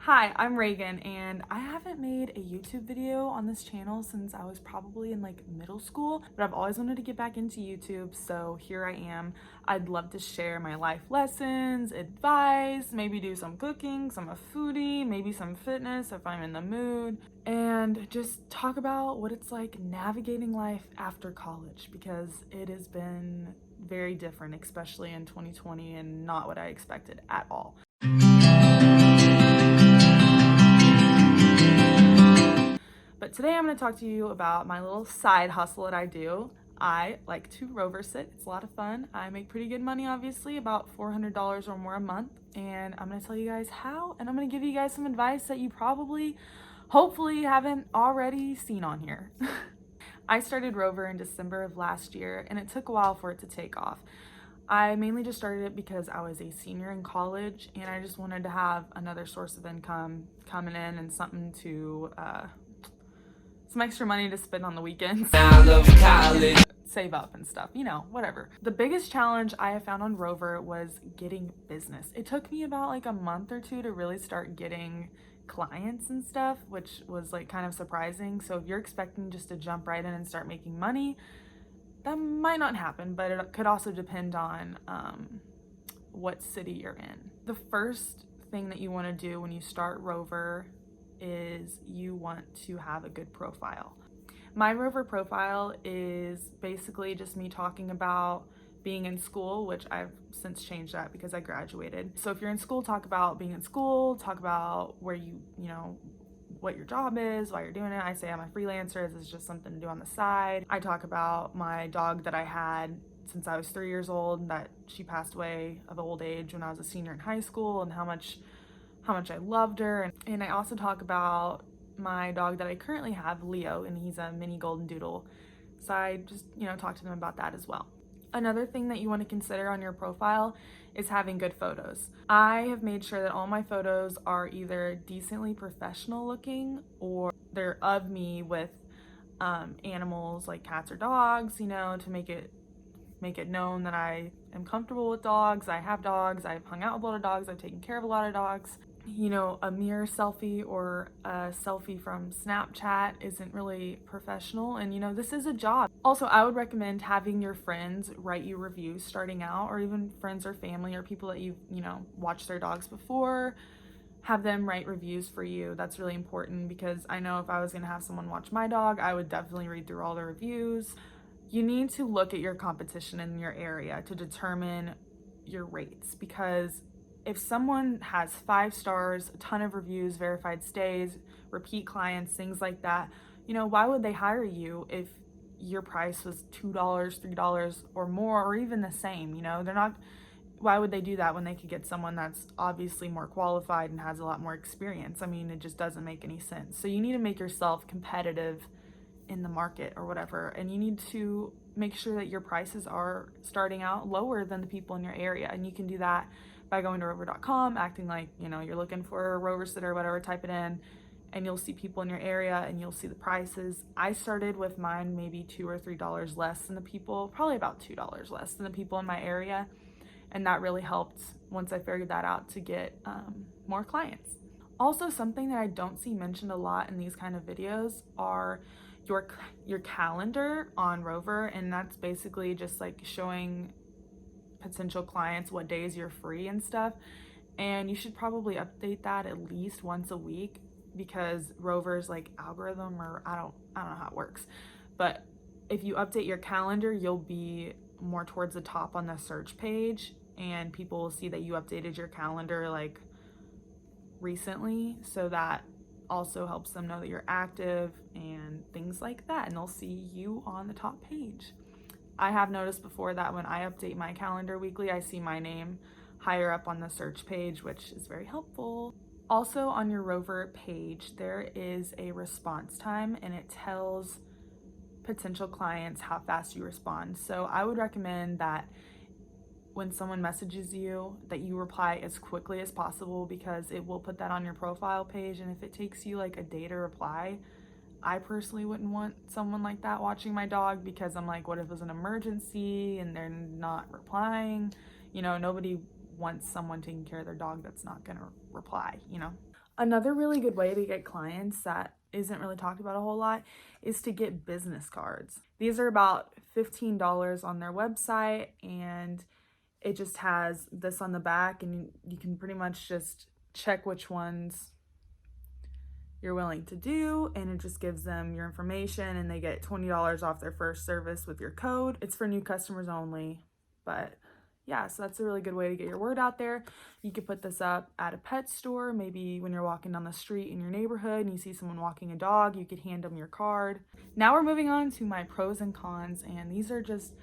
Hi, I'm Regan, and I haven't made a YouTube video on this channel since I was probably in like middle school, but I've always wanted to get back into YouTube, so here I am. I'd love to share my life lessons, advice, maybe do some cooking, I'm a foodie, maybe some fitness if I'm in the mood, and just talk about what it's like navigating life after college, because it has been very different, especially in 2020, and not what I expected at all. But today I'm going to talk to you about my little side hustle that I do. I like to rover sit. It's a lot of fun. I make pretty good money, obviously, about $400 or more a month. And I'm going to tell you guys how, and I'm going to give you guys some advice that you probably, hopefully, haven't already seen on here. I started Rover in December of last year, and it took a while for it to take off. I mainly just started it because I was a senior in college, and I just wanted to have another source of income coming in and something to some extra money to spend on the weekends. I love college. Save up and stuff, you know, whatever. The biggest challenge I have found on Rover was getting business. It took me about like a month or two to really start getting clients and stuff, which was like kind of surprising. So if you're expecting just to jump right in and start making money, that might not happen, but it could also depend on what city you're in. The first thing that you want to do when you start Rover is you want to have a good profile. My Rover profile is basically just me talking about being in school, which I've since changed that because I graduated. So if you're in school, talk about being in school, talk about where you know, what your job is, why you're doing it. I say I'm a freelancer, this is just something to do on the side. I talk about my dog that I had since I was 3 years old, that she passed away of old age when I was a senior in high school, and how much I loved her. And I also talk about my dog that I currently have, Leo, and he's a mini golden doodle. So I just, you know, talk to them about that as well. Another thing that you want to consider on your profile is having good photos. I have made sure that all my photos are either decently professional looking or they're of me with animals like cats or dogs, you know, to make it known that I am comfortable with dogs. I have dogs, I've hung out with a lot of dogs, I've taken care of a lot of dogs. You know, a mirror selfie or a selfie from Snapchat isn't really professional, and you know, this is a job. Also, I would recommend having your friends write you reviews starting out, or even friends or family or people that you know, watched their dogs before. Have them write reviews for you. That's really important, because I know if I was gonna have someone watch my dog, I would definitely read through all the reviews. You need to look at your competition in your area to determine your rates, because if someone has 5 stars, a ton of reviews, verified stays, repeat clients, things like that, you know, why would they hire you if your price was $2, $3 or more, or even the same? You know, why would they do that when they could get someone that's obviously more qualified and has a lot more experience? I mean, it just doesn't make any sense. So you need to make yourself competitive in the market or whatever, and you need to make sure that your prices are starting out lower than the people in your area. And you can do that by going to rover.com, acting like, you know, you're looking for a rover sitter or whatever, type it in, and you'll see people in your area and you'll see the prices. I started with mine maybe $2 or $3 less than the people, probably about $2 less than the people in my area, and that really helped once I figured that out to get more clients. Also, something that I don't see mentioned a lot in these kind of videos are your calendar on Rover, and that's basically just like showing potential clients what days you're free and stuff. And you should probably update that at least once a week, because Rover's like algorithm, or I don't know how it works, but if you update your calendar, you'll be more towards the top on the search page, and people will see that you updated your calendar like recently, so that also helps them know that you're active and things like that, and they'll see you on the top page. I have noticed before that when I update my calendar weekly, I see my name higher up on the search page, which is very helpful. Also, on your Rover page, there is a response time, and it tells potential clients how fast you respond. So I would recommend that when someone messages you, that you reply as quickly as possible, because it will put that on your profile page. And if it takes you like a day to reply, I personally wouldn't want someone like that watching my dog, because I'm like, what if it was an emergency and they're not replying? You know, nobody wants someone taking care of their dog that's not going to reply, you know? Another really good way to get clients that isn't really talked about a whole lot is to get business cards. These are about $15 on their website, and it just has this on the back, and you can pretty much just check which ones you're willing to do, and it just gives them your information, and they get $20 off their first service with your code. It's for new customers only, but yeah, so that's a really good way to get your word out there. You could put this up at a pet store, maybe when you're walking down the street in your neighborhood and you see someone walking a dog, you could hand them your card. Now we're moving on to my pros and cons, and these are just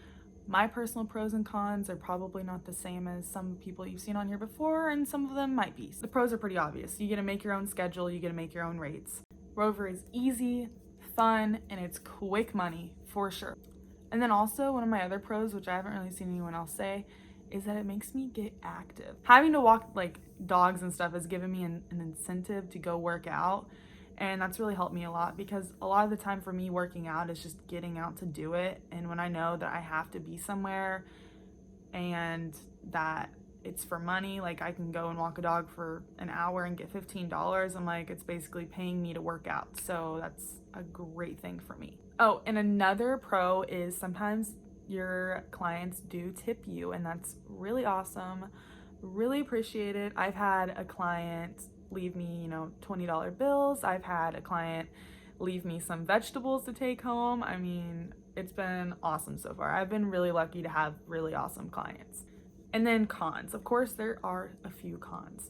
my personal pros and cons. Are probably not the same as some people you've seen on here before, and some of them might be. The pros are pretty obvious. You get to make your own schedule, you get to make your own rates. Rover is easy, fun, and it's quick money for sure. And then also one of my other pros, which I haven't really seen anyone else say, is that it makes me get active. Having to walk like dogs and stuff has given me an incentive to go work out, and that's really helped me a lot, because a lot of the time for me, working out is just getting out to do it. And when I know that I have to be somewhere and that it's for money, like I can go and walk a dog for an hour and get $15, I'm like, it's basically paying me to work out. So that's a great thing for me. Oh, and another pro is sometimes your clients do tip you, and that's really awesome. Really appreciate it. I've had a client leave me, $20 bills. I've had a client leave me some vegetables to take home. I mean, it's been awesome so far. I've been really lucky to have really awesome clients. And then cons. Of course, there are a few cons.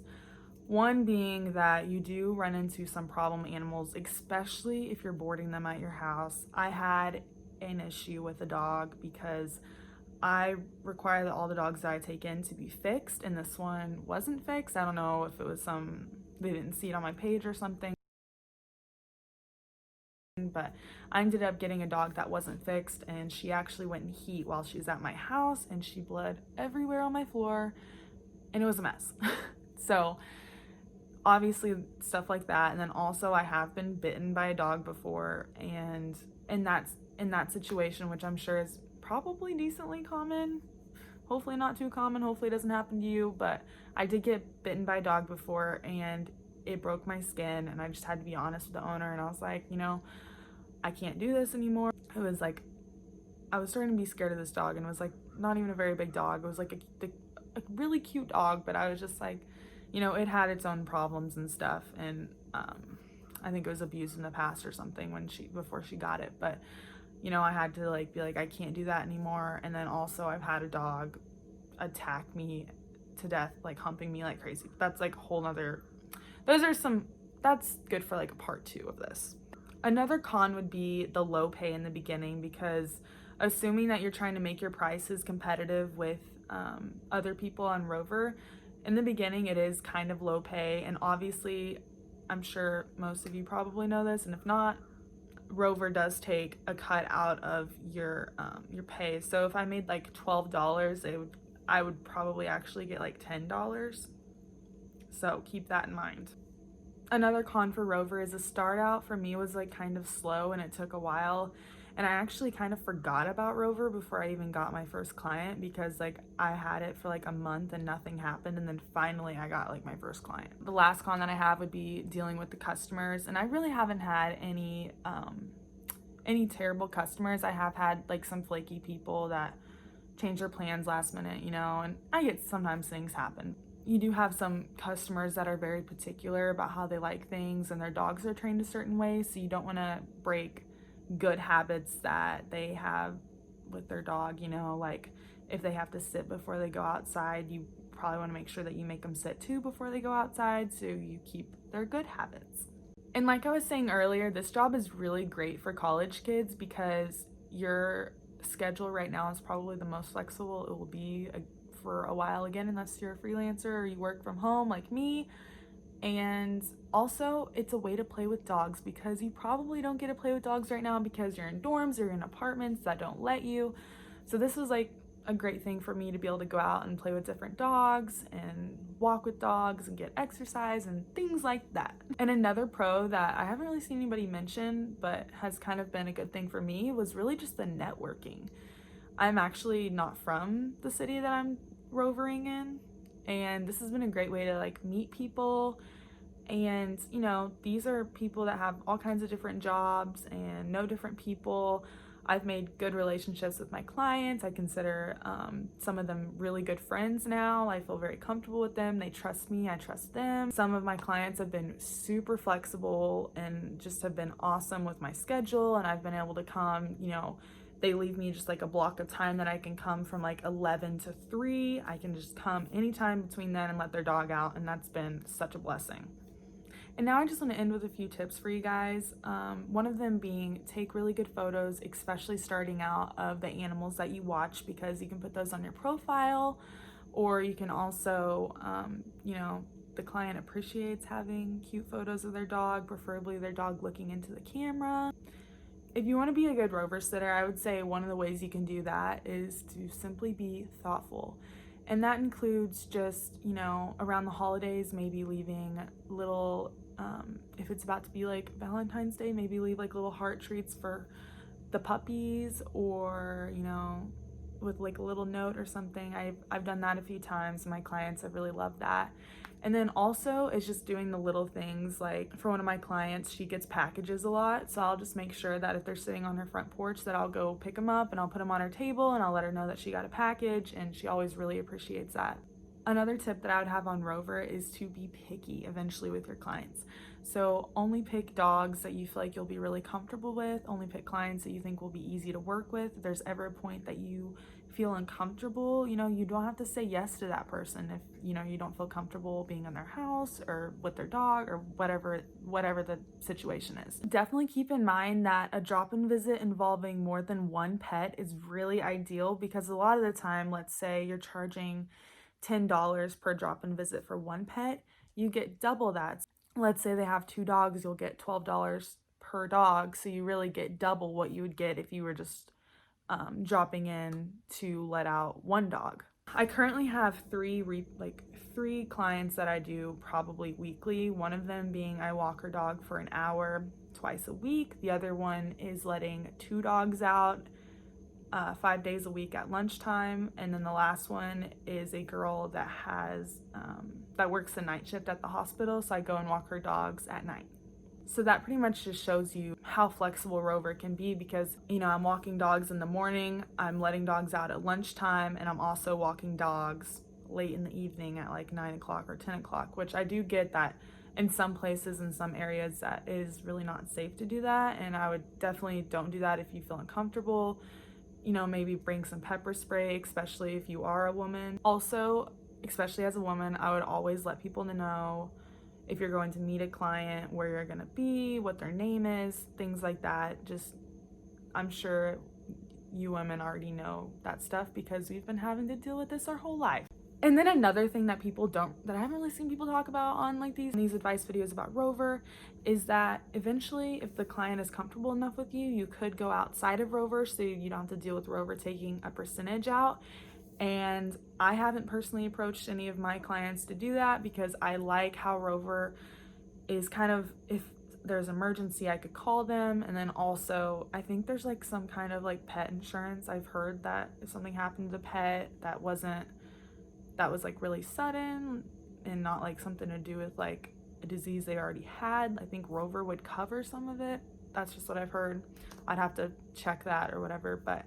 One being that you do run into some problem animals, especially if you're boarding them at your house. I had an issue with a dog because I require that all the dogs that I take in to be fixed, and this one wasn't fixed. I don't know if it was they didn't see it on my page or something, but I ended up getting a dog that wasn't fixed, and she actually went in heat while she was at my house, and she bled everywhere on my floor, and it was a mess. So obviously stuff like that. And then also I have been bitten by a dog before, and that's in that situation, which I'm sure is probably decently common, hopefully not too common, hopefully it doesn't happen to you, but I did get bitten by a dog before, and it broke my skin, and I just had to be honest with the owner, and I was like, I can't do this anymore. It was like, I was starting to be scared of this dog, and it was like not even a very big dog. It was like a really cute dog, but I was just like, it had its own problems and stuff, and I think it was abused in the past or something before she got it, but I had to be like, I can't do that anymore. And then also I've had a dog attack me to death, like humping me like crazy. That's like a whole nother, that's good for like a part 2 of this. Another con would be the low pay in the beginning, because assuming that you're trying to make your prices competitive with other people on Rover, in the beginning it is kind of low pay. And obviously, I'm sure most of you probably know this, and if not, Rover does take a cut out of your pay. So if I made like $12, I would probably actually get like $10. So keep that in mind. Another con for Rover is the start out for me was like kind of slow, and it took a while. And I actually kind of forgot about Rover before I even got my first client, because like I had it for like a month and nothing happened, and then finally I got like my first client. The last con that I have would be dealing with the customers, and I really haven't had any terrible customers. I have had like some flaky people that change their plans last minute, and I get sometimes things happen. You do have some customers that are very particular about how they like things, and their dogs are trained a certain way, so you don't want to break good habits that they have with their dog. Like if they have to sit before they go outside, you probably want to make sure that you make them sit too before they go outside, so you keep their good habits. And like I was saying earlier, this job is really great for college kids, because your schedule right now is probably the most flexible it will be for a while again, unless you're a freelancer or you work from home like me. And also, it's a way to play with dogs, because you probably don't get to play with dogs right now because you're in dorms or in apartments that don't let you. So this was like a great thing for me to be able to go out and play with different dogs and walk with dogs and get exercise and things like that. And another pro that I haven't really seen anybody mention, but has kind of been a good thing for me, was really just the networking. I'm actually not from the city that I'm rovering in, And this has been a great way to like meet people. And you know, these are people that have all kinds of different jobs and know different people. I've made good relationships with my clients. I consider some of them really good friends now. I feel very comfortable with them. They trust me, I trust them. Some of my clients have been super flexible and just have been awesome with my schedule, and I've been able to come, you know, they leave me just like a block of time that I can come from like 11 to 3. I can just come anytime between then and let their dog out, and that's been such a blessing. And now I just want to end with a few tips for you guys. One of them being take really good photos, especially starting out, of the animals that you watch, because you can put those on your profile, or you can also, you know, the client appreciates having cute photos of their dog, preferably their dog looking into the camera. If you want to be a good Rover sitter, I would say one of the ways you can do that is to simply be thoughtful. And that includes just, you know, around the holidays, maybe leaving little, if it's about to be like Valentine's Day, maybe leave like little heart treats for the puppies, or, you know, with like a little note or something. I've done that a few times, and my clients have really loved that. And then also it's just doing the little things. Like for one of my clients, she gets packages a lot, so I'll just make sure that if they're sitting on her front porch, that I'll go pick them up and I'll put them on her table, and I'll let her know that she got a package, and she always really appreciates that. Another tip that I would have on Rover is to be picky eventually with your clients. So only pick dogs that you feel like you'll be really comfortable with. Only pick clients that you think will be easy to work with. If there's ever a point that you feel uncomfortable, you know, you don't have to say yes to that person if, you know, you don't feel comfortable being in their house or with their dog, or whatever the situation is. Definitely keep in mind that a drop-in visit involving more than one pet is really ideal, because a lot of the time, let's say you're charging $10 per drop-in visit for one pet, you get double that. Let's say they have 2 dogs, you'll get $12 per dog, so you really get double what you would get if you were just dropping in to let out one dog. I currently have three clients that I do probably weekly. One of them being I walk her dog for an hour twice a week. The other one is letting 2 dogs out 5 days a week at lunchtime. And then the last one is a girl that has that works the night shift at the hospital, so I go and walk her dogs at night. So that pretty much just shows you how flexible Rover can be, because, you know, I'm walking dogs in the morning, I'm letting dogs out at lunchtime, and I'm also walking dogs late in the evening at like 9 o'clock or 10 o'clock, which I do get that in some places, in some areas, that is really not safe to do that. And I would definitely don't do that if you feel uncomfortable. You know, maybe bring some pepper spray, especially if you are a woman. Also, especially as a woman, I would always let people know if you're going to meet a client, where you're gonna be, what their name is, things like that. Just, I'm sure you women already know that stuff, because we've been having to deal with this our whole life. And then another thing that I haven't really seen people talk about on like these advice videos about Rover, is that eventually, if the client is comfortable enough with you, you could go outside of Rover, so you don't have to deal with Rover taking a percentage out. And I haven't personally approached any of my clients to do that, because I like how Rover is kind of, if there's emergency, I could call them. And then also, I think there's like some kind of like pet insurance. I've heard that if something happened to the pet that was like really sudden and not like something to do with like a disease they already had, I think Rover would cover some of it. That's just what I've heard. I'd have to check that or whatever. But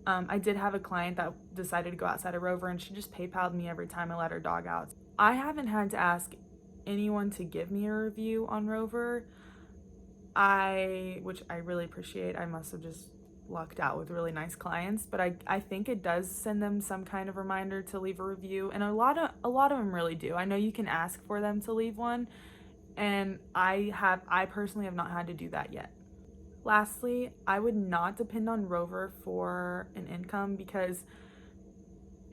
I did have a client that decided to go outside of Rover, and she just PayPal'd me every time I let her dog out. I haven't had to ask anyone to give me a review on Rover, which I really appreciate. I must have just lucked out with really nice clients, but I think it does send them some kind of reminder to leave a review, and a lot of them really do. I know you can ask for them to leave one, and I personally have not had to do that yet. Lastly, I would not depend on Rover for an income, because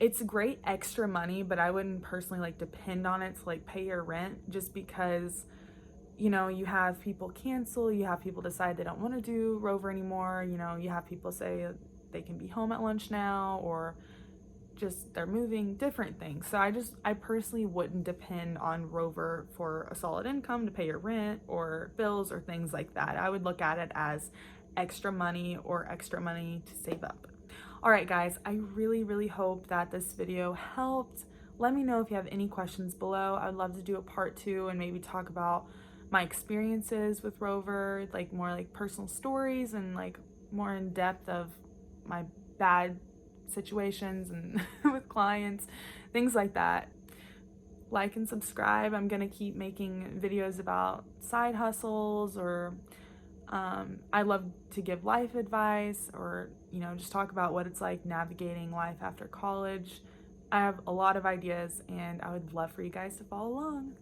it's great extra money, but I wouldn't personally like depend on it to like pay your rent, just because, you know, you have people cancel, you have people decide they don't want to do Rover anymore, you know, you have people say they can be home at lunch now, or just they're moving, different things. So I personally wouldn't depend on Rover for a solid income to pay your rent or bills or things like that. I would look at it as extra money to save up. All right, guys, I really, really hope that this video helped. Let me know if you have any questions below. I'd love to do a part 2 and maybe talk about my experiences with Rover, like more like personal stories and like more in depth of my bad situations and with clients, things like that. Like and subscribe. I'm gonna keep making videos about side hustles, or I love to give life advice, or just talk about what it's like navigating life after college. I have a lot of ideas and I would love for you guys to follow along.